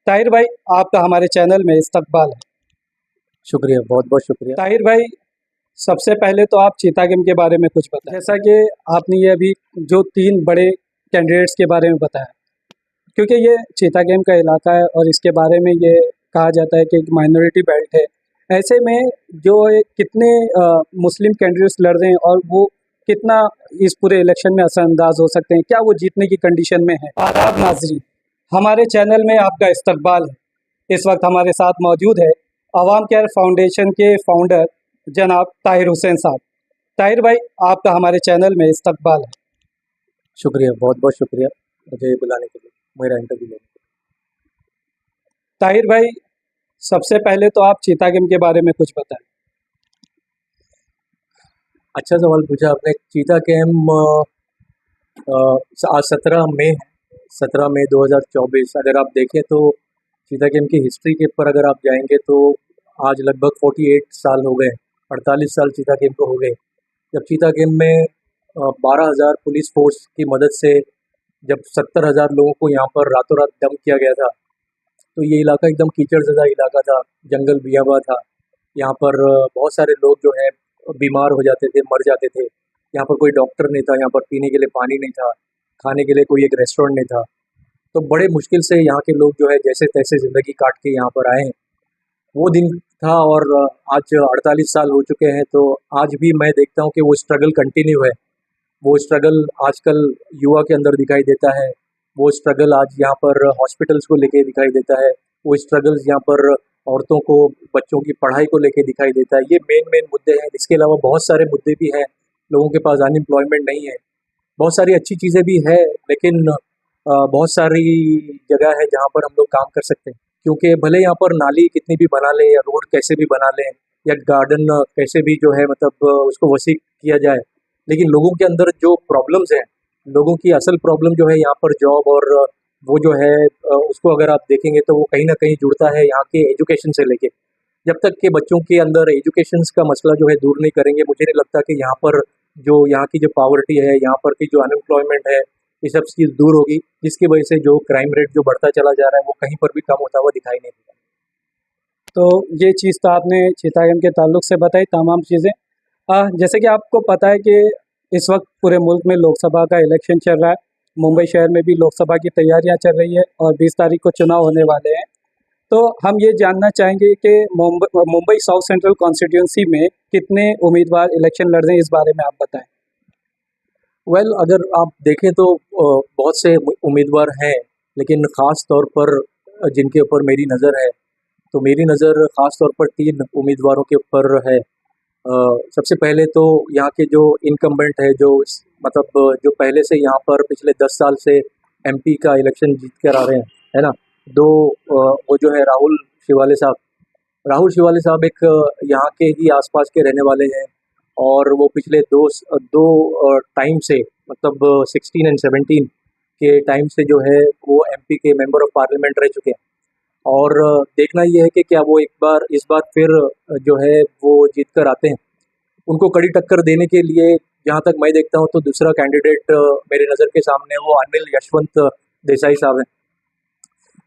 ताहिर भाई, आपका हमारे चैनल में इस्तकबाल है। शुक्रिया, बहुत बहुत शुक्रिया। ताहिर भाई, सबसे पहले तो आप चीता गेम के बारे में कुछ बताएं। जैसा कि आपने ये अभी जो 3 बड़े कैंडिडेट्स के बारे में बताया, क्योंकि ये चीता गेम का इलाका है और इसके बारे में ये कहा जाता है कि एक माइनॉरिटी बेल्ट है। ऐसे में जो ये कितने मुस्लिम कैंडिडेट्स लड़ रहे हैं और वो कितना इस पूरे इलेक्शन में असरअंदाज हो सकते हैं, क्या वो जीतने की कंडीशन में है। आदाब नाज़रीन, हमारे चैनल में आपका इस्तकबाल है। इस वक्त हमारे साथ मौजूद है अवाम केयर फाउंडेशन के फाउंडर जनाब ताहिर हुसैन साहब। ताहिर भाई, आपका हमारे चैनल में इस्तकबाल है। शुक्रिया, बहुत बहुत शुक्रिया मुझे बुलाने के लिए, मेरा इंटरव्यू लेने के ताहिर भाई, सबसे पहले तो आप चीता गेम के बारे में कुछ बताएं। लिए। अच्छा सवाल पूछा आपने। चीता कैम आज 17 मई है, 17 मई 2024। अगर आप देखें तो चीता कैम की हिस्ट्री के ऊपर अगर आप जाएंगे तो आज लगभग 48 साल हो गए, 48 साल चीता कैम को हो गए। जब चीता कैम में 12,000 पुलिस फोर्स की मदद से जब 70,000 लोगों को यहाँ पर रातों रात दम किया गया था, तो ये इलाका एकदम कीचड़ ज़दा इलाका था, जंगल बियाबा था। यहाँ पर बहुत सारे लोग जो हैं बीमार हो जाते थे, मर जाते थे। यहाँ पर कोई डॉक्टर नहीं था, यहाँ पर पीने के लिए पानी नहीं था, खाने के लिए कोई एक रेस्टोरेंट नहीं था। तो बड़े मुश्किल से यहाँ के लोग जो है जैसे तैसे ज़िंदगी काट के यहाँ पर आए हैं। वो दिन था और आज 48 साल हो चुके हैं, तो आज भी मैं देखता हूँ कि वो स्ट्रगल कंटिन्यू है। वो स्ट्रगल आजकल युवा के अंदर दिखाई देता है। वो स्ट्रगल आज यहाँ पर हॉस्पिटल्स को लेके दिखाई देता है। वो स्ट्रगल्स यहाँ पर औरतों को, बच्चों की पढ़ाई को लेके दिखाई देता है। ये मेन मुद्दे हैं। इसके अलावा बहुत सारे मुद्दे भी हैं। लोगों के पास अनएम्प्लॉयमेंट नहीं है। बहुत सारी अच्छी चीज़ें भी है, लेकिन बहुत सारी जगह है जहाँ पर हम लोग काम कर सकते हैं। क्योंकि भले यहाँ पर नाली कितनी भी बना लें या रोड कैसे भी बना लें या गार्डन कैसे भी जो है मतलब उसको वसी किया जाए, लेकिन लोगों के अंदर जो प्रॉब्लम्स हैं, लोगों की असल प्रॉब्लम जो है यहाँ पर जॉब और वो जो है उसको अगर आप देखेंगे तो वो कहीं न कहीं जुड़ता है यहाँ के एजुकेशन से लेके। जब तक के बच्चों के अंदर एजुकेशन्स का मसला जो है दूर नहीं करेंगे, मुझे नहीं लगता कि यहाँ की जो पॉवर्टी है, यहाँ पर की जो अनएम्प्लॉयमेंट है, ये सब चीज़ दूर होगी, जिसकी वजह से जो क्राइम रेट जो बढ़ता चला जा रहा है, वो कहीं पर भी कम होता हुआ दिखाई नहीं देता। तो ये चीज़ तो आपने चीता गेम के ताल्लुक से बताई तमाम चीज़ें। जैसे कि आपको पता है कि इस वक्त पूरे मुल्क में लोकसभा का इलेक्शन चल रहा है। मुंबई शहर में भी लोकसभा की तैयारियां चल रही है और 20 तारीख को चुनाव होने वाले हैं। तो हम ये जानना चाहेंगे कि मुंबई साउथ सेंट्रल कॉन्स्टिट्यूंसी में कितने उम्मीदवार इलेक्शन लड़ रहे हैं, इस बारे में आप बताएं। वेल अगर आप देखें तो बहुत से उम्मीदवार हैं, लेकिन ख़ास तौर पर जिनके ऊपर मेरी नज़र है, तो मेरी नज़र ख़ास तौर पर 3 उम्मीदवारों के ऊपर है। सबसे पहले तो यहाँ के जो इनकम्बेंट है, मतलब जो पहले से यहाँ पर पिछले 10 साल से एमपी का इलेक्शन जीत कर आ रहे हैं, है ना? वो जो है राहुल शिवाले साहब एक यहाँ के ही आसपास के रहने वाले हैं और वो पिछले दो टाइम से मतलब 16 एंड 17 के टाइम से जो है वो एमपी के मेंबर ऑफ पार्लियामेंट रह चुके हैं। और देखना ये है कि क्या वो इस बार फिर जो है वो जीत कर आते हैं। उनको कड़ी टक्कर देने के लिए जहाँ तक मैं देखता हूँ तो दूसरा कैंडिडेट मेरे नज़र के सामने वो अनिल यशवंत देसाई साहब हैं।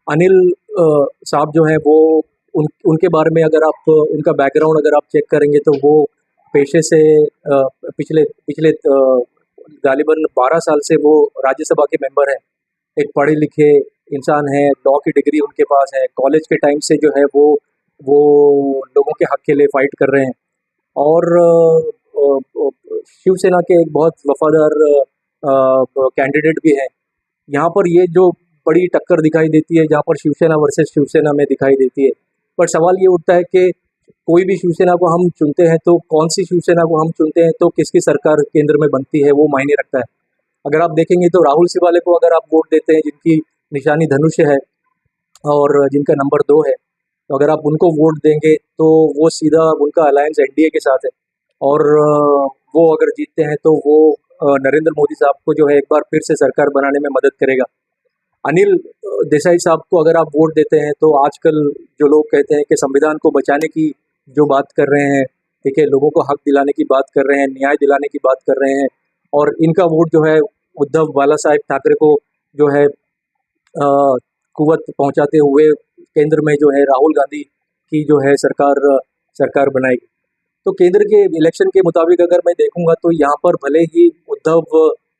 अनिल साहब जो हैं वो उनके बारे में अगर आप उनका बैकग्राउंड अगर आप चेक करेंगे तो वो पेशे से पिछले पिछले गालिबन 12 साल से वो राज्यसभा के मेंबर हैं। एक पढ़े लिखे इंसान हैं, लॉ की डिग्री उनके पास है, कॉलेज के टाइम से जो है वो लोगों के हक के लिए फाइट कर रहे हैं और शिवसेना के एक बहुत वफादार कैंडिडेट भी हैं। यहाँ पर ये जो बड़ी टक्कर दिखाई देती है, जहाँ पर शिवसेना वर्सेस शिवसेना में दिखाई देती है। पर सवाल ये उठता है कि कोई भी शिवसेना को हम चुनते हैं तो कौन सी शिवसेना को हम चुनते हैं तो किसकी सरकार केंद्र में बनती है, वो मायने रखता है। अगर आप देखेंगे तो राहुल शिवाले को अगर आप वोट देते हैं, जिनकी निशानी धनुष है और जिनका नंबर 2 है, तो अगर आप उनको वोट देंगे तो वो सीधा उनका अलायंस एनडीए के साथ है और वो अगर जीतते हैं तो वो नरेंद्र मोदी साहब को जो है एक बार फिर से सरकार बनाने में मदद करेगा। अनिल देसाई साहब को अगर आप वोट देते हैं तो आजकल जो लोग कहते हैं कि संविधान को बचाने की जो बात कर रहे हैं, ठीक है, लोगों को हक दिलाने की बात कर रहे हैं, न्याय दिलाने की बात कर रहे हैं और इनका वोट जो है उद्धव बाला साहेब ठाकरे को जो है कुवत पहुंचाते हुए केंद्र में जो है राहुल गांधी की जो है सरकार बनाएगी। तो केंद्र के इलेक्शन के मुताबिक अगर मैं देखूंगा तो यहाँ पर भले ही उद्धव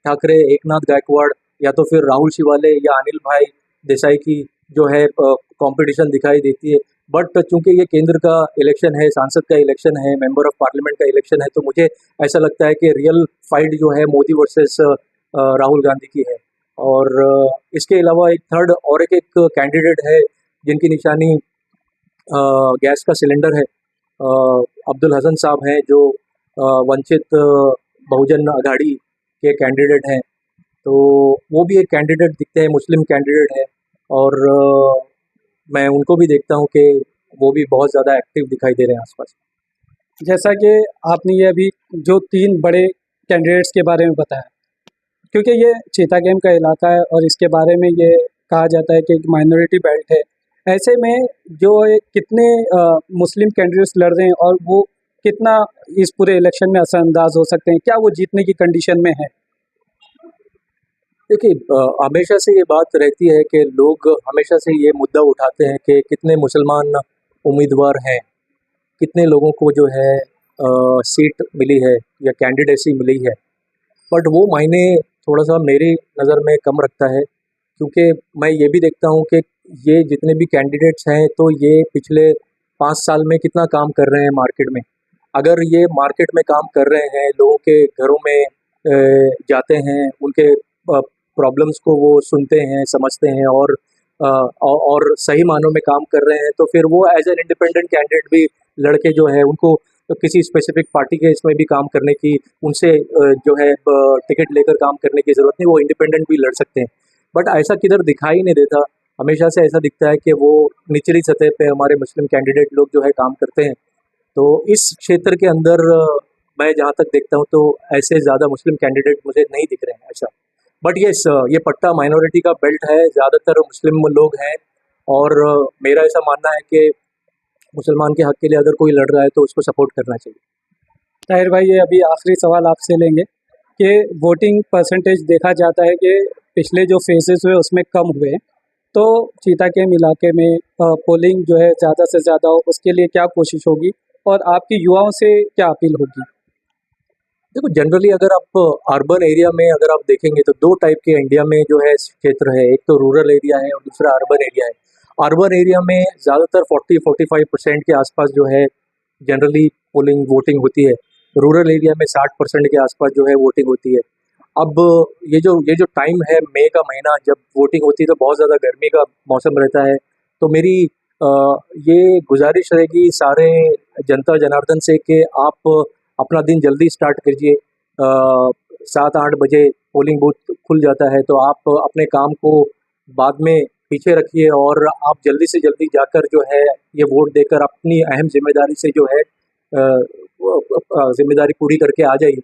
ठाकरे, एकनाथ गायकवाड़ या तो फिर राहुल शिवाले या अनिल भाई देसाई की जो है कंपटीशन दिखाई देती है, बट चूंकि ये केंद्र का इलेक्शन है, सांसद का इलेक्शन है, मेंबर ऑफ पार्लियामेंट का इलेक्शन है, तो मुझे ऐसा लगता है कि रियल फाइट जो है मोदी वर्सेस राहुल गांधी की है। और इसके अलावा एक थर्ड और एक कैंडिडेट है जिनकी निशानी गैस का सिलेंडर है। अब्दुल हसन साहब हैं जो वंचित बहुजन अघाड़ी के कैंडिडेट हैं, तो वो भी एक कैंडिडेट दिखते हैं, मुस्लिम कैंडिडेट है। और मैं उनको भी देखता हूँ कि वो भी बहुत ज़्यादा एक्टिव दिखाई दे रहे हैं आसपास। जैसा कि आपने ये अभी जो 3 बड़े कैंडिडेट्स के बारे में बताया, क्योंकि ये चीता गेम का इलाका है और इसके बारे में ये कहा जाता है कि एक माइनॉरिटी बेल्ट है। ऐसे में जो कितने मुस्लिम कैंडिडेट्स लड़ रहे हैं और वो कितना इस पूरे इलेक्शन में असरअंदाज हो सकते हैं, क्या वो जीतने की कंडीशन में है? देखिए, हमेशा से ये बात रहती है कि लोग हमेशा से ये मुद्दा उठाते हैं कि कितने मुसलमान उम्मीदवार हैं, कितने लोगों को जो है सीट मिली है या कैंडिडेसी मिली है। बट वो मायने थोड़ा सा मेरी नज़र में कम रखता है, क्योंकि मैं ये भी देखता हूँ कि ये जितने भी कैंडिडेट्स हैं तो ये पिछले 5 साल में कितना काम कर रहे हैं मार्केट में। अगर ये मार्केट में काम कर रहे हैं, लोगों के घरों में जाते हैं, उनके प्रॉब्लम्स को वो सुनते हैं, समझते हैं और सही मानों में काम कर रहे हैं, तो फिर वो एज एन इंडिपेंडेंट कैंडिडेट भी लड़के जो है उनको किसी स्पेसिफिक पार्टी के इसमें भी काम करने की, उनसे जो है टिकट लेकर काम करने की ज़रूरत नहीं, वो इंडिपेंडेंट भी लड़ सकते हैं। बट ऐसा किधर दिखाई नहीं देता। हमेशा से ऐसा दिखता है कि वो निचली सतह पे हमारे मुस्लिम कैंडिडेट लोग जो है काम करते हैं। तो इस क्षेत्र के अंदर मैं जहाँ तक देखता हूँ तो ऐसे ज़्यादा मुस्लिम कैंडिडेट मुझे नहीं दिख रहे हैं ऐसा। बट येस, ये पट्टा माइनॉरिटी का बेल्ट है, ज़्यादातर मुस्लिम लोग हैं और मेरा ऐसा मानना है कि मुसलमान के हक के लिए अगर कोई लड़ रहा है तो उसको सपोर्ट करना चाहिए। ताहिर भाई, ये अभी आखिरी सवाल आपसे लेंगे कि वोटिंग परसेंटेज देखा जाता है कि पिछले जो फेजेस हुए उसमें कम हुए, तो चीता गेम इलाके में पोलिंग जो है ज़्यादा से ज़्यादा हो, उसके लिए क्या कोशिश होगी और आपकी युवाओं से क्या अपील होगी? देखो, जनरली अगर आप अर्बन एरिया में अगर आप देखेंगे तो 2 टाइप के इंडिया में जो है क्षेत्र है, एक तो रूरल एरिया है और दूसरा अर्बन एरिया है। अर्बन एरिया में ज़्यादातर 40-45% के आसपास जो है जनरली पोलिंग वोटिंग होती है। रूरल एरिया में 60% के आसपास जो है वोटिंग होती है। अब ये जो टाइम है, मई का महीना जब वोटिंग होती है तो बहुत ज़्यादा गर्मी का मौसम रहता है। तो मेरी ये गुजारिश रहेगी सारे जनता जनार्दन से कि आप अपना दिन जल्दी स्टार्ट कीजिए। 7-8 बजे पोलिंग बूथ खुल जाता है, तो आप अपने काम को बाद में पीछे रखिए और आप जल्दी से जल्दी जाकर जो है ये वोट देकर अपनी अहम ज़िम्मेदारी से जो है ज़िम्मेदारी पूरी करके आ जाइए,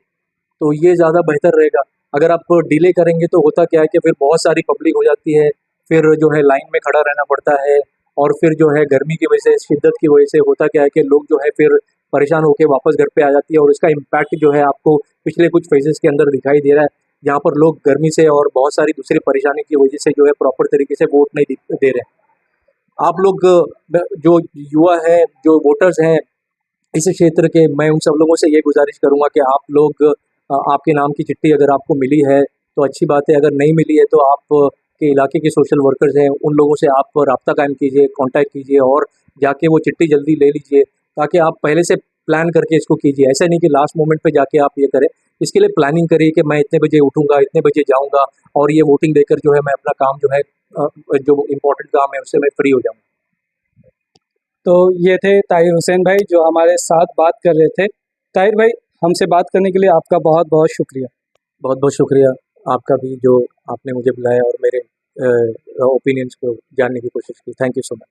तो ये ज़्यादा बेहतर रहेगा। अगर आप डिले करेंगे तो होता क्या है कि फिर बहुत सारी पब्लिक हो जाती है, फिर जो है लाइन में खड़ा रहना पड़ता है और फिर जो है गर्मी की वजह से, शिद्दत की वजह से होता क्या है कि लोग जो है फिर परेशान होकर वापस घर पे आ जाती है और इसका इम्पैक्ट जो है आपको पिछले कुछ फेजेस के अंदर दिखाई दे रहा है, जहाँ पर लोग गर्मी से और बहुत सारी दूसरी परेशानी की वजह से जो है प्रॉपर तरीके से वोट नहीं दे रहे हैं। आप लोग जो युवा हैं, जो वोटर्स हैं इस क्षेत्र के, मैं उन सब लोगों से ये गुजारिश करूँगा कि आप लोग आपके नाम की चिट्ठी अगर आपको मिली है तो अच्छी बात है, अगर नहीं मिली है तो आप के इलाके के सोशल वर्कर्स हैं, उन लोगों से आप राब्ता कायम कीजिए, कॉन्टैक्ट कीजिए और जाके वो चिट्ठी जल्दी ले लीजिए, ताकि आप पहले से प्लान करके इसको कीजिए। ऐसा नहीं कि लास्ट मोमेंट पे जाके आप ये करें। इसके लिए प्लानिंग करिए कि मैं इतने बजे उठूँगा, इतने बजे जाऊँगा और ये वोटिंग देकर जो है मैं अपना काम जो है जो इम्पोर्टेंट काम है उससे मैं फ्री हो जाऊँ। तो ये थे ताहिर हुसैन भाई जो हमारे साथ बात कर रहे थे। ताहिर भाई, हमसे बात करने के लिए आपका बहुत बहुत शुक्रिया। बहुत बहुत शुक्रिया आपका भी, जो आपने मुझे बुलाया और मेरे ओपिनियंस को जानने की कोशिश की। Thank you so much.